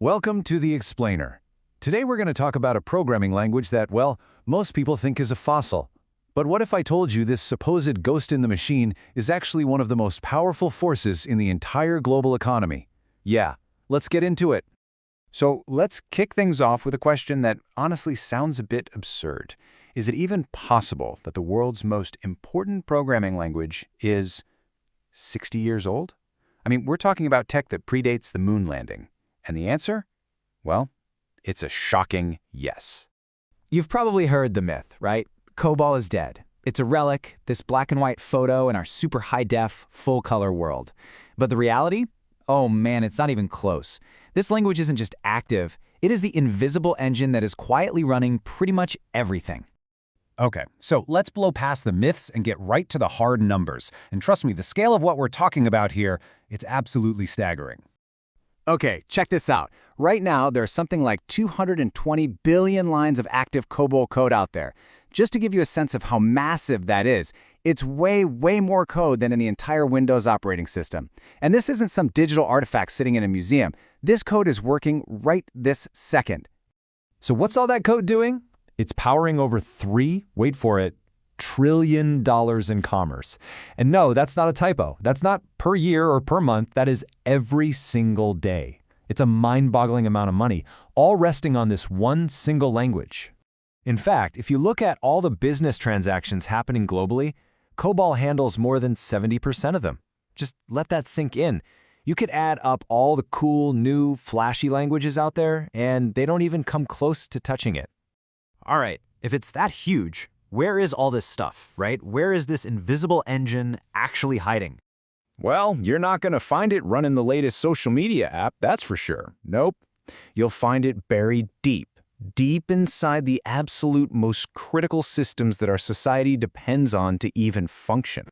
Welcome to The Explainer. Today we're going to talk about a programming language that, well, most people think is a fossil. But what if I told you this supposed ghost in the machine is actually one of the most powerful forces in the entire global economy? Yeah, let's get into it. So let's kick things off with a question that honestly sounds a bit absurd. Is it even possible that the world's most important programming language is 60 years old? I mean, we're talking about tech that predates the moon landing. And the answer? Well, it's a shocking yes. You've probably heard the myth, right? Cobol is dead. It's a relic, this black and white photo in our super high-def, full-color world. But the reality? Oh man, it's not even close. This language isn't just active, it is the invisible engine that is quietly running pretty much everything. Okay, so let's blow past the myths and get right to the hard numbers. And trust me, the scale of what we're talking about here, it's absolutely staggering. Okay, check this out. Right now, there's something like 220 billion lines of active Cobol code out there. Just to give you a sense of how massive that is, it's way more code than in the entire Windows operating system. And this isn't some digital artifact sitting in a museum. This code is working right this second. So what's all that code doing? It's powering over wait for it, trillion dollars in commerce. And no, that's not a typo. That's not per year or per month. That is every single day. It's a mind-boggling amount of money, all resting on this one single language. In fact, if you look at all the business transactions happening globally, Cobol handles more than 70% of them. Just let that sink in. You could add up all the cool, new, flashy languages out there, and they don't even come close to touching it. All right, if it's that huge, where is all this stuff, right? Where is this invisible engine actually hiding? Well, you're not going to find it running the latest social media app, that's for sure. Nope. You'll find it buried deep inside the absolute most critical systems that our society depends on to even function.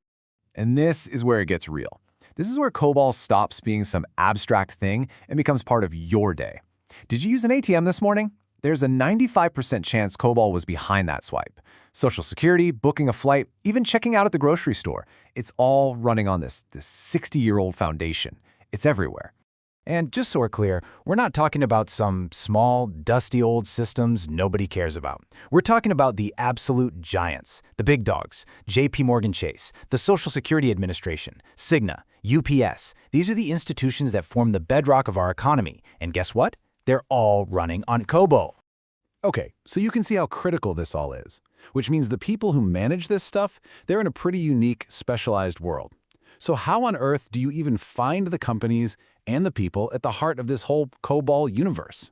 And this is where it gets real. This is where Cobol stops being some abstract thing and becomes part of your day. Did you use an ATM this morning? There's a 95% chance Cobol was behind that swipe. Social Security, booking a flight, even checking out at the grocery store. It's all running on this 60-year-old foundation. It's everywhere. And just so we're clear, we're not talking about some small, dusty old systems nobody cares about. We're talking about the absolute giants, the big dogs, JP Morgan Chase, the Social Security Administration, Cigna, UPS. These are the institutions that form the bedrock of our economy. And guess what? They're all running on Cobol. Okay, so you can see how critical this all is, which means the people who manage this stuff, they're in a pretty unique, specialized world. So how on earth do you even find the companies and the people at the heart of this whole Cobol universe?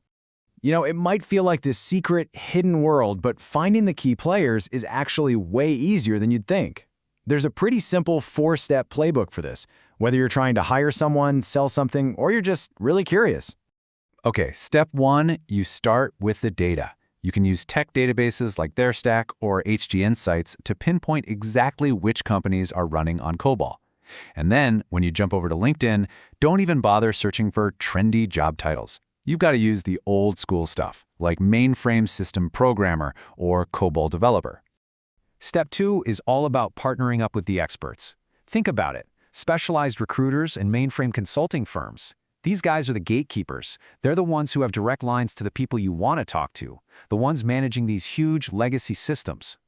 You know, it might feel like this secret, hidden world, but finding the key players is actually way easier than you'd think. There's a pretty simple 4-step playbook for this, whether you're trying to hire someone, sell something, or you're just really curious. Okay, step 1, you start with the data. You can use tech databases like TheirStack or HGN sites to pinpoint exactly which companies are running on Cobol. And then, when you jump over to LinkedIn, don't even bother searching for trendy job titles. You've got to use the old school stuff, like mainframe system programmer or Cobol developer. Step 2 is all about partnering up with the experts. Think about it. Specialized recruiters and mainframe consulting firms. These guys are the gatekeepers. They're the ones who have direct lines to the people you want to talk to, the ones managing these huge legacy systems.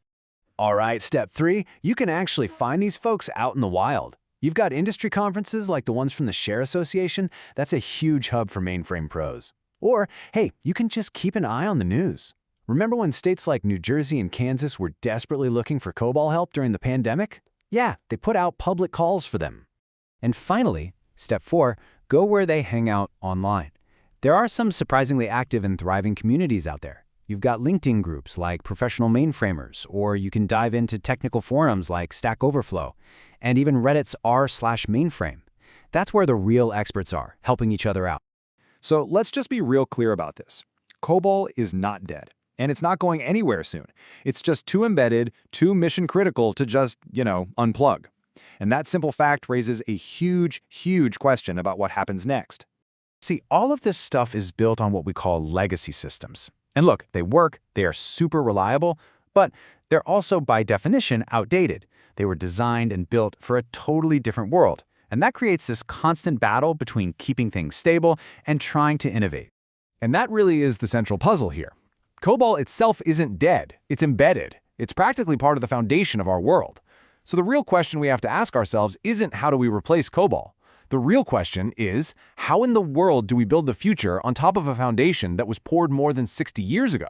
All right, step 3, you can actually find these folks out in the wild. You've got industry conferences like the ones from the Share Association. That's a huge hub for mainframe pros. Or, hey, you can just keep an eye on the news. Remember when states like New Jersey and Kansas were desperately looking for Cobol help during the pandemic? Yeah, they put out public calls for them. And finally, step 4, go where they hang out online. There are some surprisingly active and thriving communities out there. You've got LinkedIn groups like Professional Mainframers, or you can dive into technical forums like Stack Overflow, and even Reddit's r/mainframe. That's where the real experts are, helping each other out. So let's just be real clear about this. Cobol is not dead, and it's not going anywhere soon. It's just too embedded, too mission critical to just, unplug. And that simple fact raises a huge question about what happens next. See, all of this stuff is built on what we call legacy systems. And look, they work, they are super reliable, but they're also by definition outdated. They were designed and built for a totally different world. And that creates this constant battle between keeping things stable and trying to innovate. And that really is the central puzzle here. Cobol itself isn't dead. It's embedded. It's practically part of the foundation of our world. So the real question we have to ask ourselves isn't how do we replace Cobol? The real question is, how in the world do we build the future on top of a foundation that was poured more than 60 years ago?